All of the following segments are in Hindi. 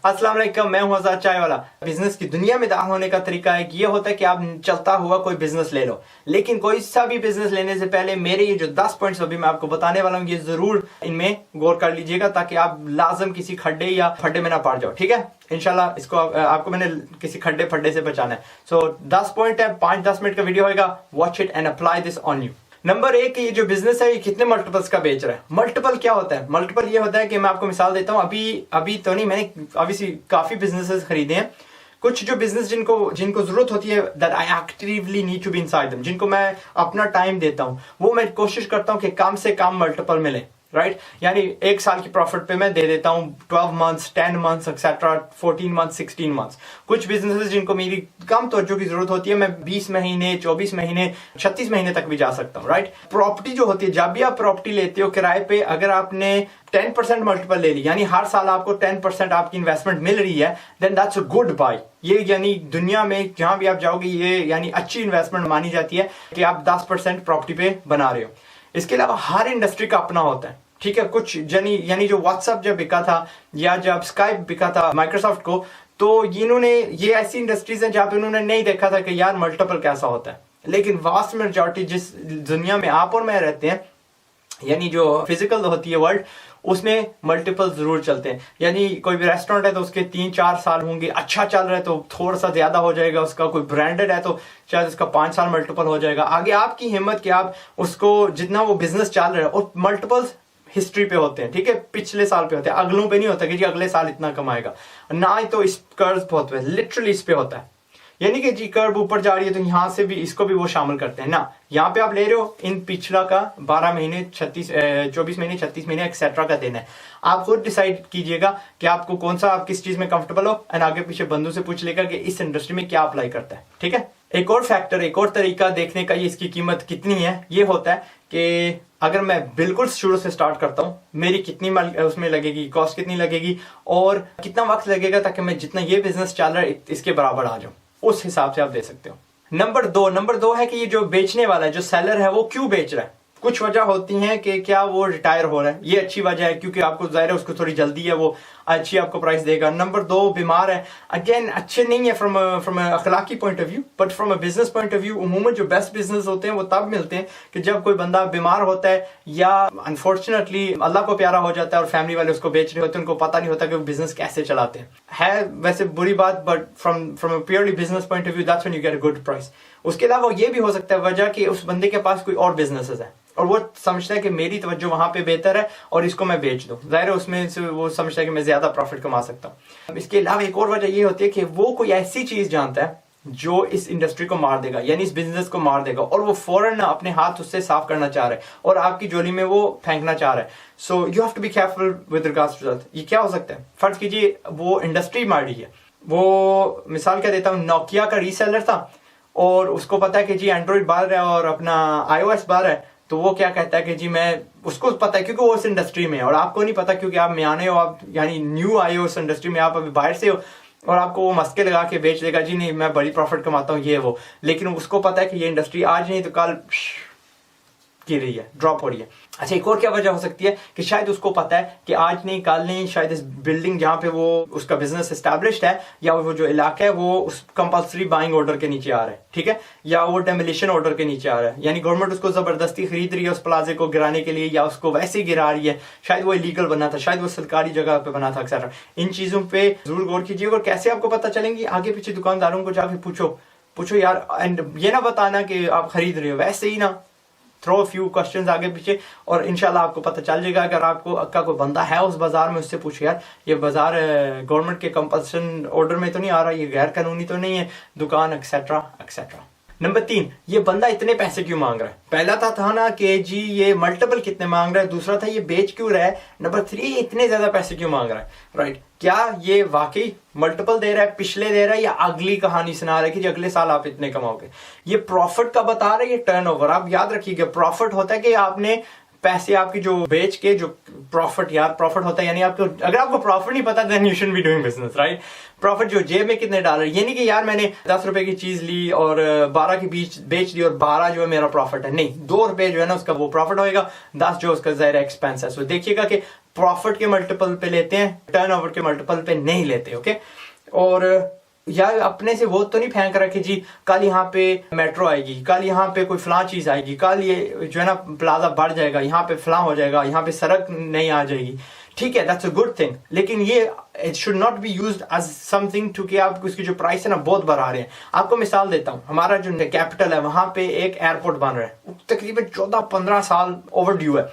अस्सलाम वालेकुम, मैं हूं आजाद चाय वाला। बिजनेस की दुनिया में दाखिल होने का तरीका एक ये होता है कि आप चलता हुआ कोई बिजनेस ले लो, लेकिन कोई सा भी बिजनेस लेने से पहले मेरे ये जो 10 पॉइंट्स अभी मैं आपको बताने वाला हूँ, ये जरूर इनमें गौर कर लीजिएगा ताकि आप लाजम किसी खड्डे या फड्डे में ना पड़ जाओ। ठीक है, इंशाल्लाह इसको आपको मैंने किसी खड्डे फड्डे से बचाना है। सो 10 पॉइंट है, 5-10 मिनट का वीडियो होगा। Watch it and apply this on you. Number 1, ये जो बिजनेस है ये कितने मल्टीपल्स का बेच रहा है। मल्टीपल क्या होता है? मल्टीपल ये होता है कि मैं आपको मिसाल देता हूं, अभी तो नहीं, मैंने अभी काफी बिजनेसेस खरीदे हैं। कुछ जो बिजनेस जिनको जरूरत होती है that I actively need to be inside them, जिनको मैं अपना टाइम देता हूं, वो मैं कोशिश करता हूं कि कम से कम मल्टीपल मिले। राइट, यानी 1 साल की प्रॉफिट पे मैं दे देता हूं 12 months, 10 months etcetera, 14 months, 16 months. कुछ बिजनेसेस जिनको मेरी कम तवज्जो की जरूरत होती है, मैं 20 महीने, 24 महीने, 36 महीने तक भी जा सकता हूं। राइट, प्रॉपर्टी जो होती है, जब भी आप प्रॉपर्टी लेते हो किराए पे, अगर आपने 10% मल्टीपल ले ली, यानी हर साल आपको 10% आपकी इन्वेस्टमेंट मिल रही है, then that's a good buy. ये यानी दुनिया में जहां भी आप जाओगे, ये यानी अच्छी इन्वेस्टमेंट मानी जाती है कि आप 10% प्रॉपर्टी पे बना रहे हो। इसके अलावा हर इंडस्ट्री का अपना होता है। ठीक है, कुछ यानी जो व्हाट्सएप जब बिका था या जब स्काइप बिका था माइक्रोसॉफ्ट को, तो ये ऐसी इंडस्ट्रीज हैं जहां पे उन्होंने नहीं देखा था कि यार मल्टीपल कैसा होता है। लेकिन वास्ट मेजॉरिटी जिस दुनिया में आप और मैं रहते हैं, यानी जो फिजिकल होती है वर्ल्ड, उसमें मल्टीपल जरूर चलते हैं। यानी कोई भी रेस्टोरेंट है तो उसके 3-4 साल होंगे, अच्छा चल रहा है तो थोड़ा सा ज्यादा हो जाएगा उसका। कोई ब्रांडेड है तो शायद उसका 5 साल मल्टीपल हो जाएगा। आगे आपकी हिम्मत कि आप उसको जितना वो बिजनेस चल रहा है, और मल्टीपल्स हिस्ट्री पे होते हैं। ठीक है, पिछले साल पे होते हैं, अगलों पे नहीं होता कि जी अगले साल इतना कमाएगा। ना ही तो इस कर्व पे होता है, लिटरली इस पे होता है। यानी कि जी कर्व ऊपर जा रही है तो यहां से भी इसको भी वो शामिल करते हैं ना। यहाँ पे आप ले रहे हो इन पिछला का 12 महीने, 24 महीने, 36 महीने एक्सेट्रा का देना है। आप खुद डिसाइड कीजिएगा कि आपको कौन सा, आप किस चीज में कंफर्टेबल हो, एंड आगे पीछे बंधु से पूछ लेगा कि इस इंडस्ट्री में क्या अप्लाई करता है। ठीक है, एक और फैक्टर, एक और तरीका देखने का, ये इसकी कीमत कितनी है, ये होता है कि अगर मैं बिल्कुल शुरू से स्टार्ट करता हूं, मेरी कितनी उसमें लगेगी, कॉस्ट कितनी लगेगी और कितना वक्त लगेगा ताकि मैं जितना ये बिजनेस चल रहा है इसके बराबर आ जाऊं, उस हिसाब से आप दे सकते हो। नंबर दो है कि ये जो बेचने वाला है, जो सेलर है, वो क्यों बेच रहा है। कुछ वजह होती हैं कि क्या वो रिटायर हो रहा है, ये अच्छी वजह है क्योंकि आपको जाहिर है उसको थोड़ी जल्दी है, वो अच्छी आपको प्राइस देगा। नंबर 2, बीमार है। अगेन अच्छे नहीं है फ्रॉम अखलाकी point of view, but from a business point of view उमूमन जो बेस्ट बिजनेस होते हैं वो तब मिलते हैं कि जब कोई बंदा बीमार होता है या अनफॉर्चुनेटली अल्लाह को प्यारा हो जाता है और फैमिली वाले उसको बेच रहे होते हैं, उनको पता नहीं होता कि वो बिजनेस कैसे चलाते हैं। है वैसे बुरी बात, but from a purely business point of view that's when you get a good price. उसके अलावा ये भी हो सकता है वजह कि उस बंदे के पास कोई और बिजनेसेस है और वो समझता है कि मेरी तवज्जो वहां पे बेहतर है और इसको मैं बेच दूं, जाहिर है उसमें से वो समझता है कि मैं ज्यादा प्रॉफिट कमा सकता हूं। इसके अलावा एक और वजह ये होती है कि वो कोई ऐसी चीज जानता है जो इस इंडस्ट्री को मार देगा, यानी इस बिजनेस को मार देगा, और वो फौरन अपने हाथ उससे साफ करना चाह रहा है और आपकी झोली में वो फेंकना चाह रहा है। So you have to be careful with regards to that. ये क्या हो सकता है? फर्ज कीजिए वो इंडस्ट्री मार रही है, वो मिसाल क्या देता हूँ, नोकिया का रीसेलर था और उसको पता है कि जी एंड्रॉइड बाहर है और अपना iOS बाहर है, तो वो क्या कहता है कि जी मैं, उसको पता है क्योंकि वो उस इंडस्ट्री में है और आपको नहीं पता क्योंकि आप म्याने हो, आप यानी न्यू आए हो उस इंडस्ट्री में, आप अभी बाहर से हो, और आपको वो मस्के लगा के बेच देगा जी नहीं मैं बड़ी प्रॉफिट कमाता हूँ ये वो। लेकिन उसको पता है कि ये इंडस्ट्री आज नहीं तो कल गिर रही है, ड्रॉप हो रही है। अच्छा, एक और क्या वजह हो सकती है कि शायद उसको पता है कि आज नहीं कल नहीं, शायद इस बिल्डिंग जहां पे वो उसका बिजनेस एस्टैब्लिश्ड है या वो जो इलाका है वो उस कंपल्सरी बाइंग ऑर्डर के नीचे आ रहा है। ठीक है, या वो डेमोलिशन ऑर्डर के नीचे आ रहा है, यानी गवर्नमेंट उसको जबरदस्ती खरीद रही है उस प्लाजे को गिराने के लिए या उसको वैसे ही गिरा रही है। शायद वो इलीगल बना था, शायद वो सरकारी जगह पे बना था एक्सेट्रा। इन चीजों पे जरूर गौर कीजिए। और कैसे आपको पता चलेंगी? आगे पीछे दुकानदारों को जाके पूछो यार, एंड ये ना बताना कि आप खरीद रहे हो, वैसे ही ना थ्रो फ्यू क्वेश्चंस आगे पीछे और इंशाल्लाह आपको पता चल जाएगा। अगर आपको का कोई बंदा है उस बाजार में, उससे पूछो यार ये बाजार गवर्नमेंट के कंपल्सन ऑर्डर में तो नहीं आ रहा, ये गैर कानूनी तो नहीं है दुकान, एक्सेट्रा एक्सेट्रा। नंबर 3, ये बंदा इतने पैसे क्यों मांग रहा है? पहला था ना कि जी ये मल्टीपल कितने मांग रहा है, दूसरा था ये बेच क्यों रहा है, नंबर 3 इतने ज्यादा पैसे क्यों मांग रहा है। राइट, क्या ये वाकई मल्टीपल दे रहा है, पिछले दे रहा है, या अगली कहानी सुना रहा है कि जी अगले साल आप इतने कमाओगे। ये प्रॉफिट का बता रहा है, ये टर्नओवर। आप याद रखिएगा प्रॉफिट होता है कि आपने पैसे आपकी जो बेच के जो प्रॉफिट, यार प्रॉफिट होता है, यानी आपको अगर आपको प्रॉफिट नहीं पता then you shouldn't be doing business, right. Profit जो जेब में कितने डॉलर, ये नहीं कि यार मैंने 10 रुपए की चीज ली और 12 की बीच बेच दी और 12 जो है मेरा प्रॉफिट है, नहीं, 2 रुपए जो है ना उसका वो प्रॉफिट होएगा, 10 जो उसका ज़ाहिर एक्सपेंस है। सो देखिएगा कि प्रॉफिट के मल्टीपल पे लेते हैं, टर्नओवर के मल्टीपल पे नहीं लेते, ओके। और यार अपने से वो तो नहीं फेंक रहा कि जी कल यहाँ पे मेट्रो आएगी, कल यहाँ पे कोई फलां चीज आएगी, कल ये जो है ना प्लाजा बढ़ जाएगा, यहाँ पे फलां हो जाएगा, यहाँ पे सड़क नहीं आ जाएगी, ठीक है, दैट्स अ गुड थिंग, लेकिन ये it should not be used as something to कि आप उसकी जो प्राइस है ना बहुत बढ़ा रहे हैं। आपको मिसाल देता हूँ, हमारा जो कैपिटल है वहां पे एक एयरपोर्ट बन रहा है, तकरीबन 14-15 साल ओवर ड्यू है।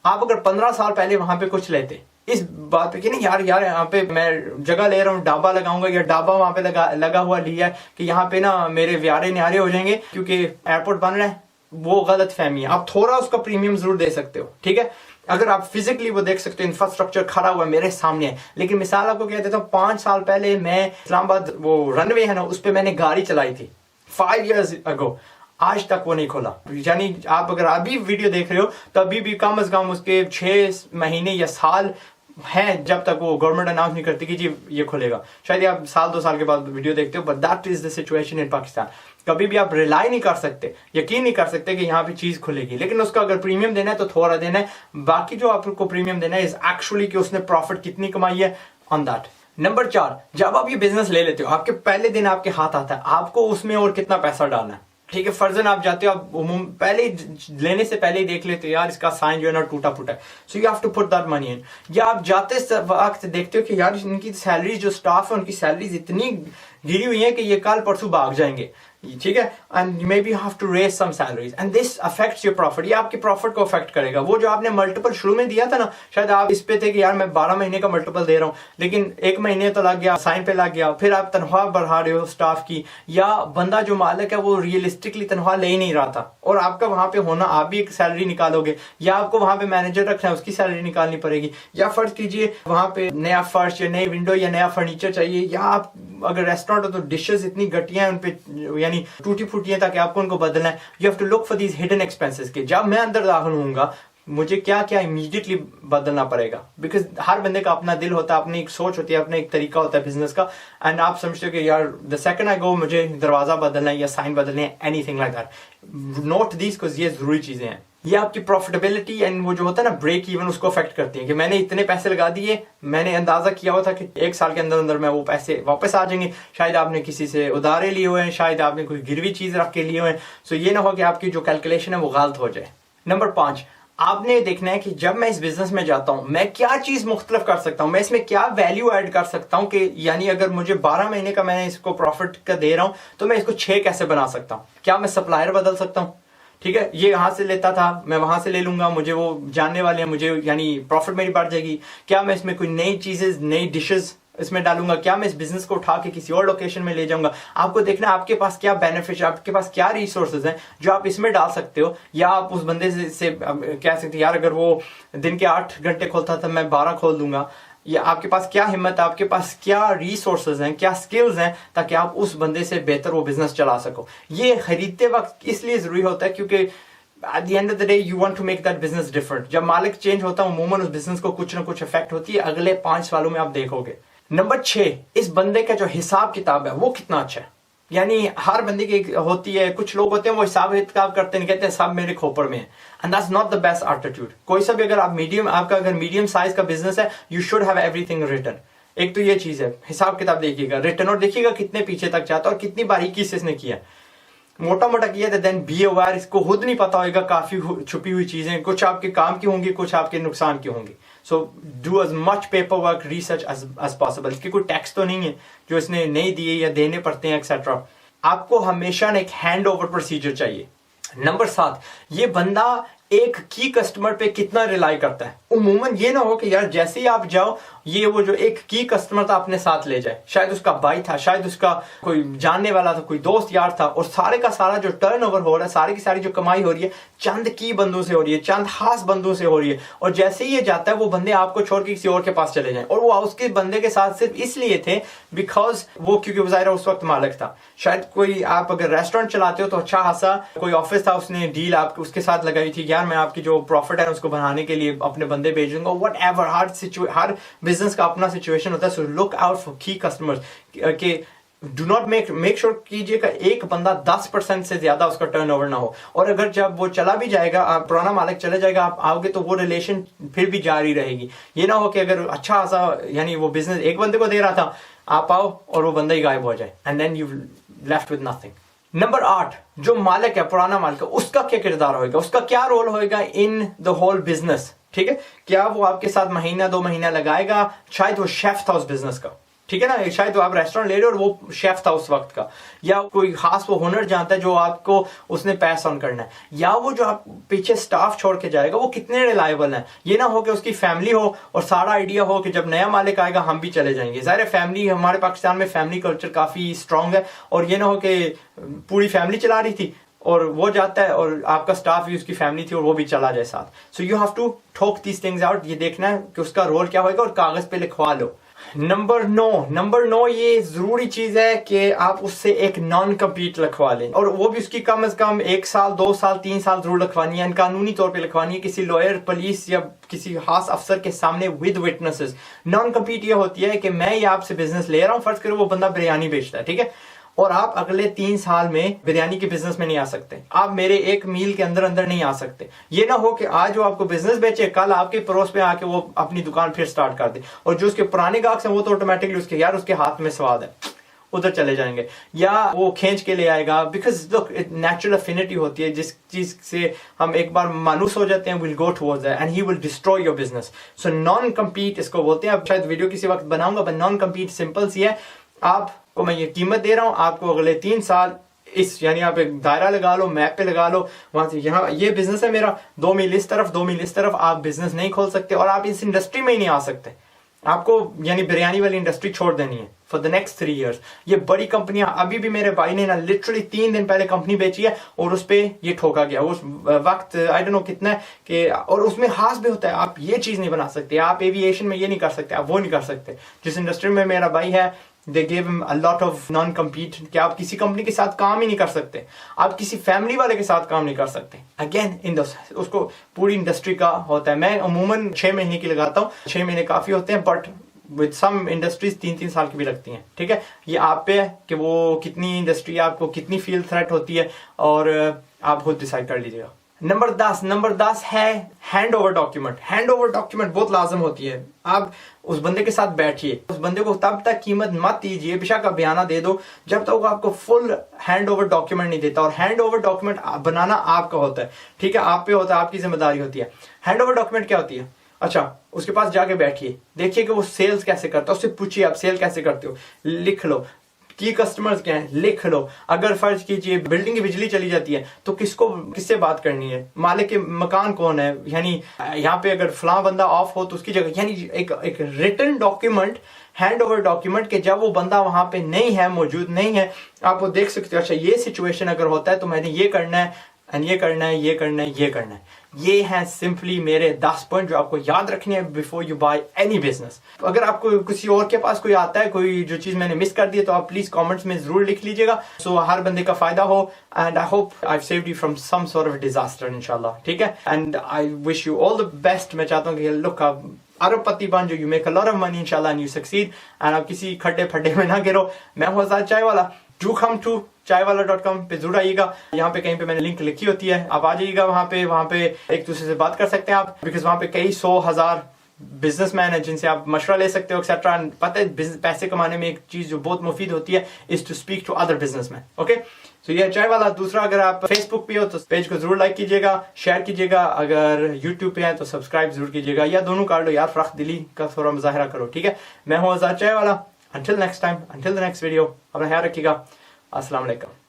आप अगर 15 साल पहले वहां पे कुछ लेते इस बात पे कि नहीं यार यहाँ पे मैं जगह ले रहा हूँ, ढाबा लगाऊंगा, या ढाबा वहां पे लगा हुआ लिया है कि यहाँ पे ना मेरे व्यारे न्यारे हो जाएंगे क्योंकि एयरपोर्ट बन रहा है, वो गलत फहमी है। आप थोड़ा उसका प्रीमियम जरूर दे सकते हो, ठीक है, अगर आप फिजिकली वो देख सकते हो, इंफ्रास्ट्रक्चर खड़ा हुआ है मेरे सामने है। लेकिन मिसाल आपको क्या देता हूँ, 5 साल पहले मैं इस्लामाबाद वो रनवे है ना उस पर मैंने गाड़ी चलाई थी 5 years ago, आज तक वो नहीं खोला। यानी आप अगर अभी वीडियो देख रहे हो तो अभी भी कम से कम उसके 6 महीने या साल है जब तक वो गवर्नमेंट अनाउंस नहीं करती कि जी ये खुलेगा। शायद आप 1-2 साल के बाद वीडियो देखते हो, but that is the situation in Pakistan. कभी भी आप रिलाई नहीं कर सकते, यकीन नहीं कर सकते कि यहाँ पे चीज खुलेगी, लेकिन उसका अगर प्रीमियम देना है तो थोड़ा देना है। बाकी जो आपको प्रीमियम देना है इज एक्चुअली कि उसने प्रॉफिट कितनी कमाई है ऑन दैट। नंबर 4, जब आप ये बिजनेस ले लेते हो, आपके पहले दिन आपके हाथ आता है, आपको उसमें और कितना पैसा डालना है, ठीक है। फर्जन आप जाते हो, आप पहले लेने से पहले ही देख लेते हो यार इसका साइन जो है ना टूटा फूटा है, so you have to put that money in. या आप जाते वक्त देखते हो कि यार इनकी सैलरी जो स्टाफ है उनकी सैलरीज इतनी गिरी हुई है कि ये कल परसों भाग जाएंगे, ठीक है, and maybe have to raise some salaries and this affects your profit. ये आपके प्रॉफिट को अफेक्ट करेगा। वो जो आपने मल्टीपल शुरू में दिया था ना, शायद आप इस पे थे कि यार मैं 12 महीने का मल्टीपल दे रहा हूं, लेकिन 1 महीने तो लग गया, साइन पे लग गया, फिर आप तनख्वाह बढ़ा रहे हो स्टाफ की, या बंदा जो मालिक है वो रियलिस्टिकली तनख्वाह ले ही नहीं रहा था और आपका वहां पे होना, आप भी एक सैलरी निकालोगे, या आपको वहां पे मैनेजर रखना है उसकी सैलरी निकालनी पड़ेगी, या फर्ज कीजिए वहां पे नया फर्श या नई विंडो या नया फर्नीचर चाहिए, या आप अगर रेस्टोरेंट हो तो डिशेस इतनी घटिया है उनपे, यानी टूटी फूटी है, ताकि आपको उनको बदलना है। You have to look for these hidden expenses के जब मैं अंदर दाखिल होऊंगा मुझे क्या क्या इमीडिएटली बदलना पड़ेगा, बिकॉज हर बंदे का अपना दिल होता है, अपनी एक सोच होती है, अपना एक तरीका होता है बिजनेस का, एंड आप समझते हो कि यार द सेकंड आई गो मुझे दरवाजा बदलना है या साइन बदलने है, anything like that, note these, because ये जरूरी चीजें हैं। ये आपकी प्रॉफिटेबिलिटी एंड वो जो होता है ना ब्रेक इवन, उसको अफेक्ट करती है कि मैंने इतने पैसे लगा दिए, मैंने अंदाजा किया हुआ था कि 1 साल के अंदर अंदर में वो पैसे वापस आ जाएंगे, शायद आपने किसी से उधारे लिए हुए हैं, शायद आपने कोई गिरवी चीज रख के लिए हुए हैं, सो ये ना हो कि आपकी जो कैलकुलेशन है वो गलत हो जाए। नंबर 5, आपने देखना है कि जब मैं इस बिजनेस में जाता हूं मैं क्या चीज मुख्तलिफ कर सकता हूं, मैं इसमें क्या वैल्यू ऐड कर सकता हूं, कि यानी अगर मुझे 12 महीने का मैंने इसको प्रॉफिट का दे रहा हूं तो मैं इसको 6 कैसे बना सकता हूं। क्या मैं सप्लायर बदल सकता हूं, ठीक है, ये यहां से लेता था मैं वहां से ले लूंगा, मुझे वो जानने वाले हैं, मुझे यानी प्रॉफिट मेरी बढ़ जाएगी। क्या मैं इसमें कोई नई चीजें, नई डिशेस इसमें डालूंगा, क्या मैं इस बिजनेस को उठा के किसी और लोकेशन में ले जाऊंगा। आपको देखना आपके पास क्या बेनिफिट, आपके पास क्या रिसोर्सेज हैं जो आप इसमें डाल सकते हो, या आप उस बंदे से कह सकते यार अगर वो दिन के 8 घंटे खोलता था मैं 12 खोल दूंगा, या आपके पास क्या हिम्मत है, आपके पास क्या रिसोर्सेज हैं, क्या स्किल्स हैं, ताकि आप उस बंदे से बेहतर वो बिजनेस चला सको। ये खरीदते वक्त इसलिए जरूरी होता है क्योंकि at the end of the day you want to make that business different. जब मालिक चेंज होता है उमूमन उस बिजनेस को कुछ ना कुछ इफेक्ट होती है, अगले 5 सालों में आप देखोगे। नंबर 6, इस बंदे का जो हिसाब किताब है वो कितना अच्छा है। यानी हर बंदे की होती है, कुछ लोग होते हैं वो हिसाब किताब करते नहीं, कहते हैं सब मेरे खोपड़ में है, and that's not the best attitude. कोई सा भी अगर आप आपका अगर मीडियम साइज का बिजनेस है, you should have everything written. एक तो ये चीज है, हिसाब किताब देखिएगा, रिटर्न और देखिएगा कितने पीछे तक जाता है और कितनी बारीकी से इसने किया। मोटा मोटा किया था देन बी अवेयर, इसको खुद नहीं पता होगा काफी छुपी हुई चीजें, कुछ आपके काम की होंगी, कुछ आपके नुकसान की होंगी। So do as much paper work research as possible. इसकी कोई टैक्स तो नहीं है जो इसने नहीं दिए या देने पड़ते हैं एक्सेट्रा। आपको हमेशा एक हैंड ओवर प्रोसीजर चाहिए। नंबर 7, ये बंदा एक की कस्टमर पे कितना रिलाई करता है। उमूमन ये ना हो कि यार जैसे ही आप जाओ ये वो जो एक की कस्टमर था अपने साथ ले जाए, शायद उसका भाई था, शायद उसका कोई जानने वाला था, कोई दोस्त यार था, और सारे का सारा जो टर्नओवर हो रहा है, सारी की सारी जो कमाई हो रही है चंद की बंदों से हो रही है, चंद खास बंदों से हो रही है। और जैसे ही ये जाता है वो बंदे आपको छोड़ के किसी और के पास चले जाएं, और वो उसके बंदे के साथ सिर्फ इसलिए थे बिकॉज वो, क्योंकि वो ज़ाहिर उस वक्त मालिक था। शायद कोई आप अगर रेस्टोरेंट चलाते हो तो अच्छा खासा कोई ऑफिस था, उसने डील आप उसके साथ लगाई थी, यार मैं आपकी जो प्रॉफिट है उसको बढ़ाने के लिए अपने बंदे भेज दूंगा, वट एवर। हर बिजनेस का अपना सिचुएशन होता है। सो लुक आउट फॉर की कस्टमर्स के डू नॉट मेक श्योर कीजिएगा एक बंदा 10% से ज्यादा उसका टर्नओवर ना हो। और अगर जब वो चला भी जाएगा, आप पुराना मालिक चले जाएगा, आप आओगे तो वो रिलेशन फिर भी जारी रहेगी। ये ना हो कि अगर अच्छा सा यानी वो बिजनेस एक बंदे को दे रहा था, आप आओ और वो बंदा ही गायब हो जाए, and then you left with nothing. Number 8, जो मालिक है, पुराना मालिक, उसका क्या किरदार होगा, उसका क्या रोल होगा इन द होल बिजनेस। ठीक है, क्या वो आपके साथ महीना 2 महीना लगाएगा? शायद वो शेफ था उस बिजनेस का, ठीक है ना, शायद वो आप रेस्टोरेंट ले रहे हो और वो शेफ था उस वक्त का, या कोई खास वो हुनर जानता है जो आपको उसने पैस ऑन करना है, या वो जो आप पीछे स्टाफ छोड़ के जाएगा वो कितने रिलायबल है। ये ना हो कि उसकी फैमिली हो और सारा आइडिया हो कि जब नया मालिक आएगा हम भी चले जाएंगे। ज़ाहिर है फैमिली, हमारे पाकिस्तान में फैमिली कल्चर काफी स्ट्रांग है, और ये ना हो कि पूरी फैमिली चला रही थी और वो जाता है और आपका स्टाफ भी उसकी फैमिली थी और वो भी चला जाए साथ। So you have to talk these things out. ये देखना है कि उसका रोल क्या होगा और कागज पे लिखवा लो। नंबर 9, ये जरूरी चीज है कि आप उससे एक नॉन कम्पीट लिखवा लें, और वो भी उसकी कम से कम 1 साल 2 साल 3 साल जरूर लिखवानी है, कानूनी तौर पे लिखवानी है, किसी लॉयर, पुलिस या किसी खास अफसर के सामने विद विटनेसेस। नॉन कम्पीट ये होती है कि मैं ये आपसे बिजनेस ले रहा हूँ, फर्ज करो वो बंदा बिरयानी बेचता है, ठीक है, और आप अगले 3 साल में बिरयानी के बिजनेस में नहीं आ सकते, आप मेरे एक मील के अंदर अंदर नहीं आ सकते। ये ना हो कि आज वो आपको बिजनेस बेचे, कल आपके पड़ोस में आके वो अपनी दुकान फिर स्टार्ट कर दे, और जो उसके पुराने गाहक हैं वो तो ऑटोमेटिकली उसके यार उसके हाथ में स्वाद है, उधर चले जाएंगे, या वो खींच के ले आएगा। बिकॉज लुक, नेचुरल अफिनिटी होती है, जिस चीज से हम एक बार मानूस हो जाते हैं, will go towards that and he will destroy your business. So non compete इसको बोलते हैं। अब शायद वीडियो किसी वक्त बनाऊंगा, बट नॉन कम्पीट सिंपल सी है। आपको मैं ये कीमत दे रहा हूं, आपको अगले 3 साल इस, यानी आप एक दायरा लगा लो, मैप पे लगा लो, वहां से यहाँ ये बिजनेस है मेरा, 2 मील इस तरफ 2 मील इस तरफ, आप बिजनेस नहीं खोल सकते और आप इस इंडस्ट्री में ही नहीं आ सकते। आपको यानी बिरयानी वाली इंडस्ट्री छोड़ देनी है फॉर द नेक्स्ट 3 years। ये बड़ी कंपनियां, अभी भी मेरे भाई ने ना लिटरली 3 दिन पहले कंपनी बेची है और उस पे ये ठोका गया उस वक्त, आई डोंट नो कितना है कि, और उसमें खास भी होता है, आप ये चीज नहीं बना सकते, आप एविएशन में ये नहीं कर सकते, आप वो नहीं कर सकते। जिस इंडस्ट्री में मेरा भाई है, they gave him a lot of non-compete कि आप किसी कंपनी के साथ काम ही नहीं कर सकते, आप किसी फैमिली वाले के साथ काम नहीं कर सकते। अगेन इन उसको पूरी इंडस्ट्री का होता है। मैं अमूमन 6 महीने की लगाता हूँ, 6 महीने काफी होते हैं, बट विद सम इंडस्ट्रीज 3-3 साल की भी लगती हैं। ठीक है, ये आप पे है कि वो कितनी इंडस्ट्री आपको कितनी फील थ्रेट होती है, और आप खुद डिसाइड कर लीजिएगा। नंबर 10 है hand over document. Hand over document बहुत लाजम होती है। आप उस बंदे के साथ बैठिए, उस बंदे को तब तक कीमत मत दीजिए, बेशक आप बयाना दे दो, जब तक वो आपको फुल हैंड ओवर डॉक्यूमेंट नहीं देता। और हैंड ओवर डॉक्यूमेंट बनाना आपका होता है, ठीक है, आप पे होता है, आपकी जिम्मेदारी होती है। हैंड ओवर डॉक्यूमेंट क्या होती है? अच्छा, उसके पास जाके बैठिए, देखिए कि वो सेल्स कैसे करता है, उससे पूछिए आप सेल कैसे करते हो, लिख लो। की कस्टमर्स क्या हैं, लिख लो। अगर फर्ज कीजिए बिल्डिंग की बिजली चली जाती है तो किससे बात करनी है, मालिक के मकान कौन है, यानी यहाँ पे अगर फलां बंदा ऑफ हो तो उसकी जगह, यानी एक written document, hand over document के जब वो बंदा वहां पे नहीं है, मौजूद नहीं है, आप वो देख सकते हो। अच्छा, ये सिचुएशन अगर होता है तो मैंने ये करना है, एंड ये करना है, ये करना है, ये करना है। ये है सिंपली मेरे 10 पॉइंट जो आपको याद रखने हैं before you by any business. अगर आपको किसी और के पास कोई आता है, कोई जो चीज मैंने मिस कर दी है, तो आप प्लीज कमेंट्स में जरूर लिख लीजिएगा, सो हर बंदे का फायदा हो। And I hope I saved you from some sort of disaster इंशाल्लाह। ठीक है, and I wish you all the best. मैं चाहता हूँ कि लुक, आप अरबपति बन, जो you make a lot of money इंशाल्लाह एंड यू सक्सीड, एंड आप किसी खड्डे फड्डे में ना गिरो। मैं हूं आजाद चाय वाला। डू कम टू chaiwala.com पे जरूर आइएगा, यहाँ पे कहीं पे मैंने लिंक लिखी होती है, आप आ जाइएगा वहां पे एक दूसरे से बात कर सकते हैं आप, बिकॉज वहां पे कई 100,000 बिजनेसमैन है जिनसे आप मशवरा ले सकते हो एक्सेट्रा। पता है पैसे कमाने में एक चीज जो बहुत मुफीद होती है is to speak to other businessman. Okay, so ये चाय वाला। दूसरा, अगर आप फेसबुक पे हो तो पेज को जरूर लाइक कीजिएगा, शेयर कीजिएगा। अगर यूट्यूब पे है तो सब्सक्राइब जरूर कीजिएगा, या दोनों कर लो यार, फर्क दिली का थोड़ा मुजाहरा करो। ठीक है, मैं हूँ आजाद चाय वाला। Until next time, until the next video, अपना ख्याल रखिएगा। अस्सलाम वालेकुम।